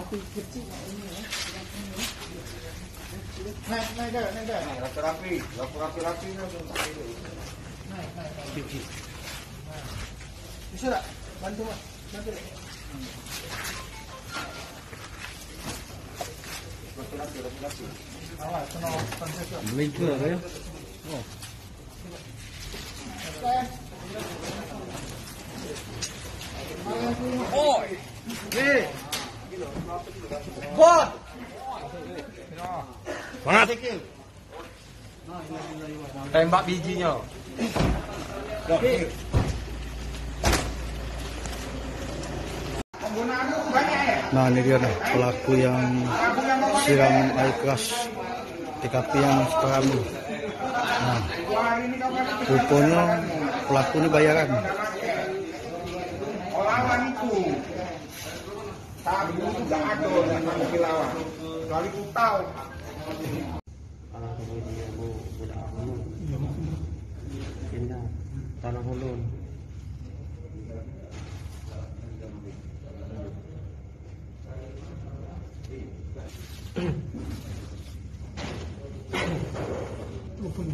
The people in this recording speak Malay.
Api kecil ini ya. Naik dah. Rapi. Naik. Bisa tak? Bantu Mak. Bantu. Rapi. Awak kena konsep. Mega ya. Oh. Oh. Bot. Semangat. Tembak bijinya. Nah ini dia nih pelaku yang siram air keras TKP yang sekarang ini. Nah, rupanya pelaku ini bayaran. Olahan itu. Tapi tidak ada yang mampu lawan. Kecuali ku tahu. Tanah Hulun. Open.